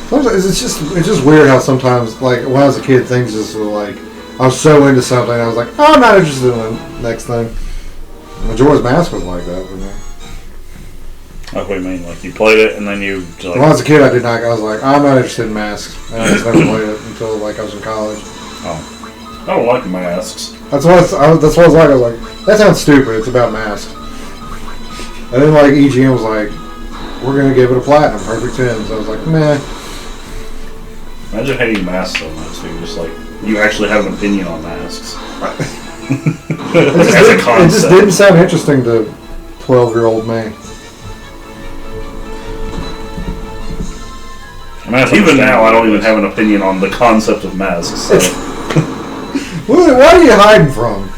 Sometimes it's just weird how sometimes, like, when I was a kid, things just were like, I was so into something, I was like, oh, I'm not interested in the next thing. Majora's Mask was like that for me. Like, what do you mean? Like, you played it and then you... Like, when I was a kid, I was like, I'm not interested in Masks. And I just never played it until, like, I was in college. Oh. I don't like masks. That's what I was like. I was like, that sounds stupid. It's about masks. And then, like, EGM was like, we're going to give it a platinum, perfect 10. So I was like, meh. Imagine hating masks so much, too. Just like, you actually have an opinion on masks. It just didn't sound interesting to 12-year-old me. Even now, I don't even have an opinion on the concept of masks. So. What are you hiding from?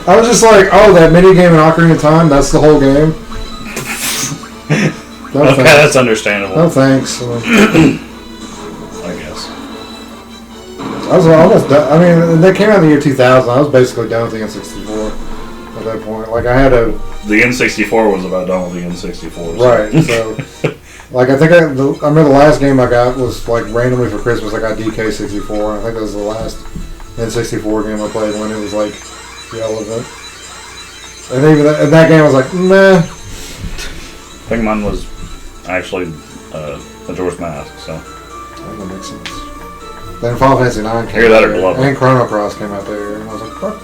I was just like, oh, that mini game in Ocarina of Time, that's the whole game? No, okay, thanks. that's understandable. No thanks. I guess. I was almost done. I mean, they came out in the year 2000. I was basically done with the N64 at that point. Like, I had a... The N64 was about done with the N64. So. Right, so... Like, I think I remember the last game I got was, like, randomly for Christmas, I got DK64. I think that was the last N64 game I played when it was, like, relevant. And even that game I was like, meh. I think mine was actually Majora's Mask, so... That makes sense. Then Final Fantasy 9 came Either that out or there, Glover. and Chrono Cross came out there, and I was like, what?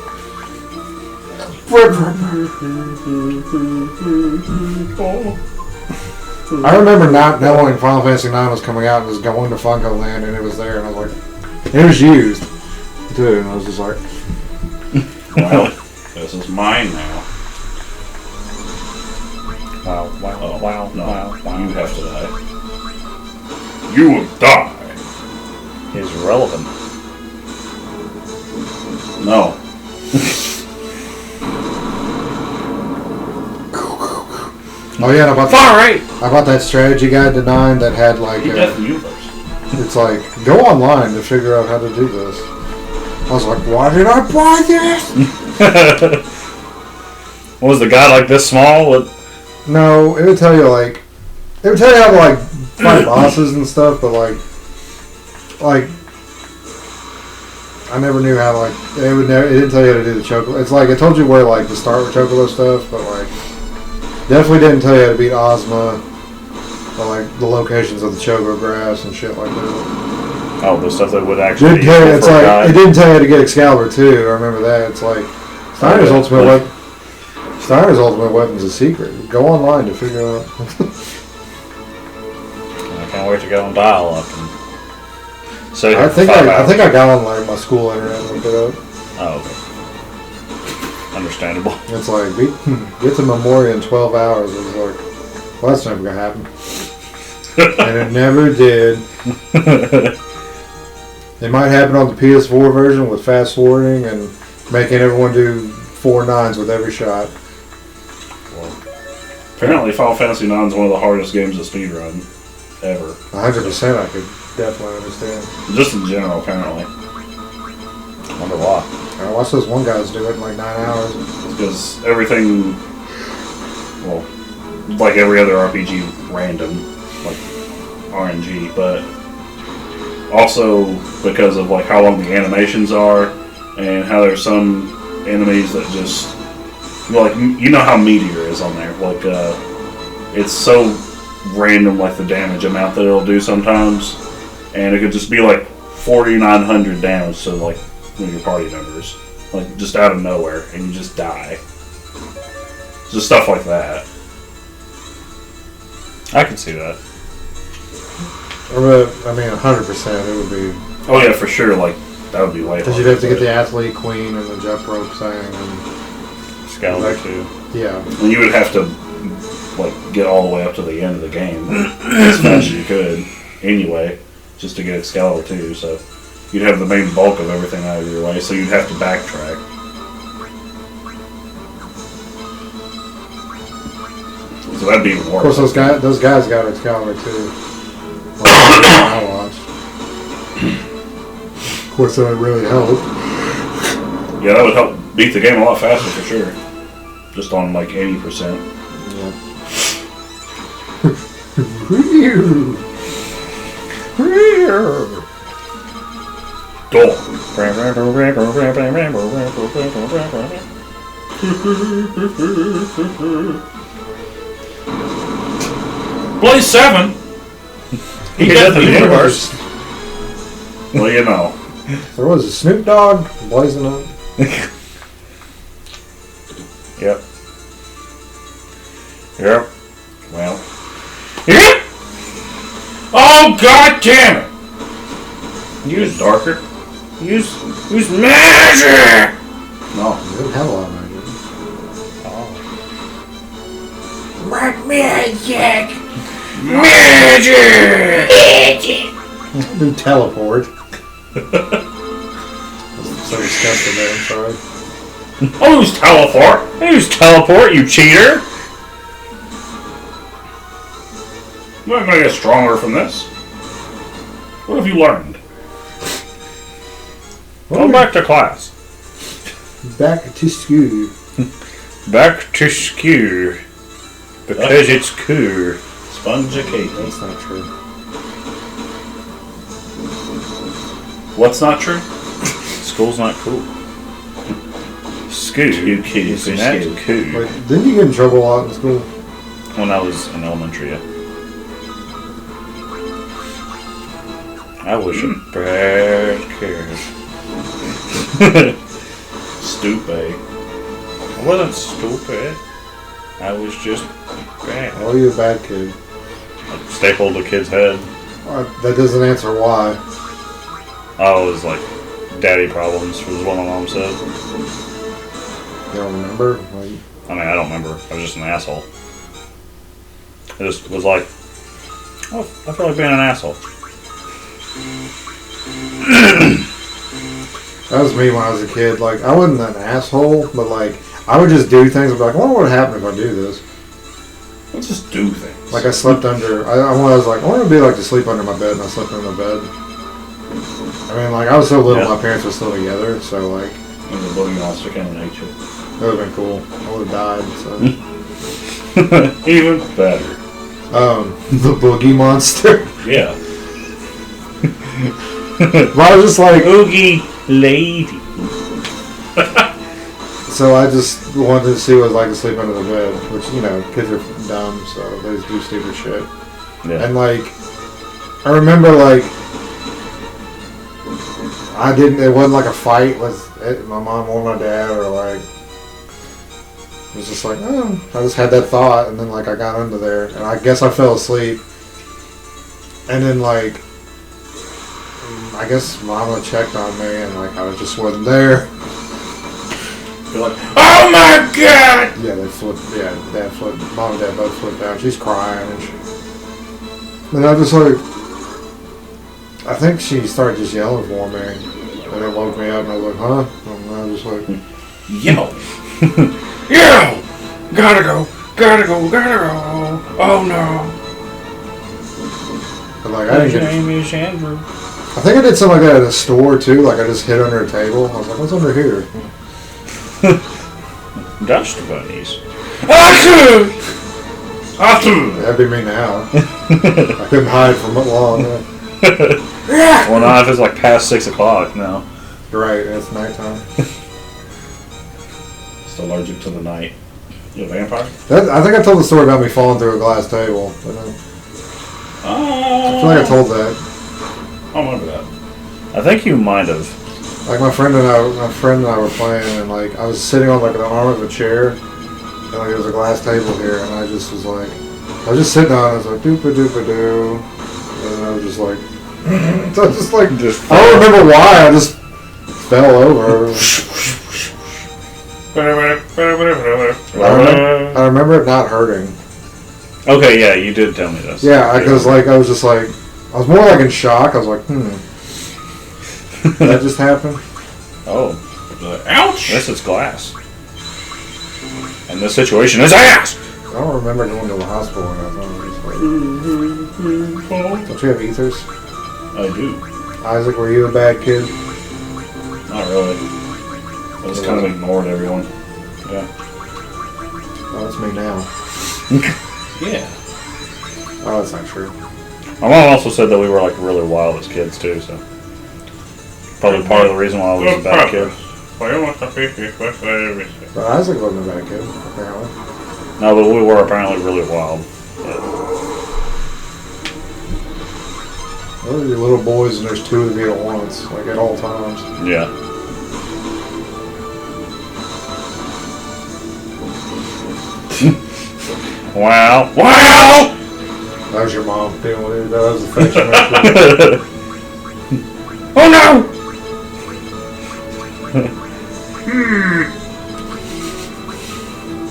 I remember not knowing Final Fantasy 9 was coming out and was going to Funko Land, and it was there, and I was like, it was used, too, and I was just like... Well, this is mine now. Wow, no, you have to die. You will die. He's relevant. No. Oh yeah, and I bought that strategy guide to 9 that had like You got the universe. it's like go online to figure out how to do this. I was like, why did I buy this? What was the guy like this small? No, it would tell you how to like fight bosses and stuff, but like I never knew how like it didn't tell you how to do the Chocobo. It's like it told you where like to start with Chocobo stuff, but like definitely didn't tell you how to beat Ozma or like the locations of the Choco grass and shit like that. Oh, the stuff that would actually. Didn't tell you, it's like it didn't tell you how to get Excalibur too. I remember that. It's like Steiner's ultimate weapon's a secret. Go online to figure out. I can't wait to get on dial-up. So I think I got on like my school internet and looked it up. Oh, okay. Understandable. It's like get to Memoria in 12 hours. It's like, well, that's never gonna happen, and it never did. It might happen on the PS4 version with fast forwarding and making everyone do 4 9s with every shot. Apparently, Final Fantasy IX is one of the hardest games to speedrun ever. 100%, I could definitely understand. Just in general, apparently. Wonder why. I watched those one guys do it in like 9 hours. Because everything, well, like every other RPG, random, like RNG, but also because of like how long the animations are and how there's some enemies that just, like, you know how Meteor is on there, like it's so random, like the damage amount that it'll do sometimes, and it could just be like 4,900 damage to like one of your party members, like just out of nowhere, and you just die. Just stuff like that. I can see that. I mean, 100% it would be. Oh yeah, for sure. Like that would be way. Because you'd have to get the athlete queen and the jump rope thing and. Excalibur too. Yeah. And you would have to like get all the way up to the end of the game as fast as you could, anyway, just to get Excalibur 2. So you'd have the main bulk of everything out of your way. So you'd have to backtrack. So that'd be even worse. Of course, those guys got Excalibur too. I watched. Of course, that would really help. Yeah, that would help beat the game a lot faster for sure. Just on like 80%. Door. Blaze 7. He hit the universe. Well, you know. There was a Snoop Dogg blazing up. Yep. Yep. Well. Yep. Oh, god damn it! Use darker. Use magic! No. He didn't have a lot of magic. Magic! Magic! Do teleport. That's so disgusting, man. I'm sorry. Oh, use teleport! Use teleport, you cheater! You're not gonna get stronger from this. What have you learned? Go back to class. Back to school. Back to school. Because it's cool. Sponge cake. That's not true. What's not true? School's not cool. School. You kids are Not school. cool. Wait, didn't you get in trouble a lot in school? When I was in elementary, yeah. I was a bad kid. Stupid. I wasn't stupid. I was just bad. Oh, you a bad kid. Like, stapled a kid's head. That doesn't answer why. I was like, daddy problems was what my mom said. You don't remember? Like, I mean, I don't remember. I was just an asshole. I just was like, oh, I feel like being an asshole. that was me when I was a kid. Like, I wasn't an asshole, but like, I would just do things. I'd be like, I wonder what would happen if I do this. Let's just do things. Like, I slept under. I was like, I want to be like to sleep under my bed, and I slept under my bed. I mean, like, I was so little, Yeah. my parents were still together, so like, And the boogie monster came and ate you. that would have been cool. I would have died. So, Even better. the boogie monster. Yeah. But I was just like, Oogie lady. so I just wanted to see what it was like to sleep under the bed, which, you know, kids are dumb, so they just do stupid shit. Yeah. And like, I remember like, it wasn't like a fight with my mom or my dad, or like, it was just like, oh, I just had that thought, and then like I got under there, and I guess I fell asleep, and then like, I guess Mama checked on me, and like I just wasn't there. You're like, oh my god! Yeah, they flipped. Yeah, Dad flipped. Mom and Dad both flipped out. She's crying, and and I just like, I think she started just yelling for me, and it woke me up, and I was like, huh? And I was just like, Yo! Yo! Gotta go! Gotta go! Gotta go! Oh no! but like I didn't get. name is Andrew. I think I did something like that at a store too. Like I just hid under a table. I was like, what's under here? Dust bunnies. Achoo! That'd be me now. I couldn't hide from it long. Well, not if it's like past 6 o'clock now. Right, it's nighttime. Just allergic to the night. You a vampire? I think I told the story about me falling through a glass table. But I feel like I told that. I don't remember that. I think you might have. Like my friend and I were playing, and like I was sitting on like the arm of a chair, and like there was a glass table here, and I just was like, I was just sitting on it, I was like doopa doopa doo, and I was just like, so I just like, I don't remember why, I just fell over. I remember it not hurting. Okay, yeah, you did tell me this. Yeah, because like I was just like, I was more like in shock. I was like, did that just happen? Oh, Ouch! this is glass. And this situation is ass! I don't remember going to the hospital or nothing. Don't you have ethers? I do. Isaac, were you a bad kid? Not really. I just kind of ignored everyone. Yeah. Oh, that's me now. Yeah. Oh, that's not true. My mom also said that we were like really wild as kids too, so probably part of the reason why I was a bad kid. But Isaac wasn't a bad kid, apparently. No, but we were apparently really wild. But Well, you're little boys and there's two of you at once, like at all times. yeah. Wow! Wow! That was your mom dealing with it. That was affection. Oh no!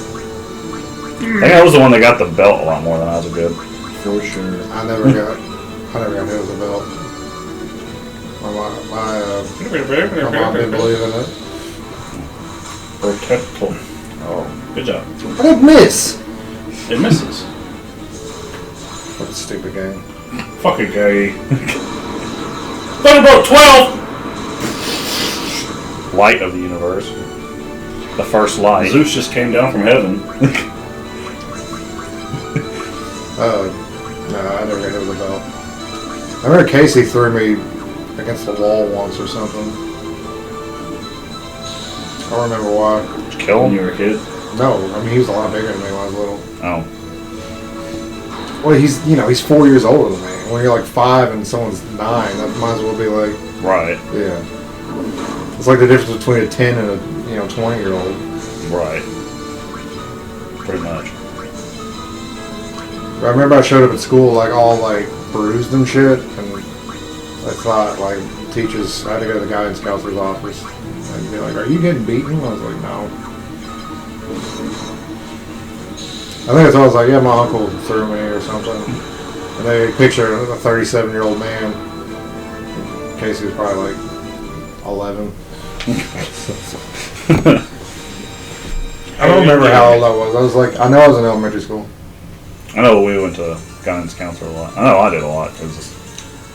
I think I was the one that got the belt a lot more than I was a kid. For sure. I never got hit with a belt. My mom didn't believe in it. Protectful. Oh, good job. I didn't miss. It misses. What a stupid game. Fucking gay. Thunderbolt 12! Light of the universe. The first light. Zeus just came down from heaven. No, I never got hit with a belt. I remember Casey threw me against the wall once or something. I don't remember why. Did you kill When him? you were a kid. No, I mean he was a lot bigger than me when I was little. Oh. Well, he's 4 years older than me. When you're like 5 and someone's 9, that might as well be like, Right. yeah. It's like the difference between a 10 and a 20-year-old. Right. Pretty much. I remember I showed up at school like all like bruised and shit, and I thought like teachers, I had to go to the guidance counselor's office and be like, "Are you getting beaten?" I was like, "No." I think it's always like, "Yeah, my uncle threw me or something," and they picture a 37-year-old man. Casey was probably like 11. I don't remember how old I was. I was like, I know I was in elementary school. I know we went to guidance counselor a lot. I know I did a lot because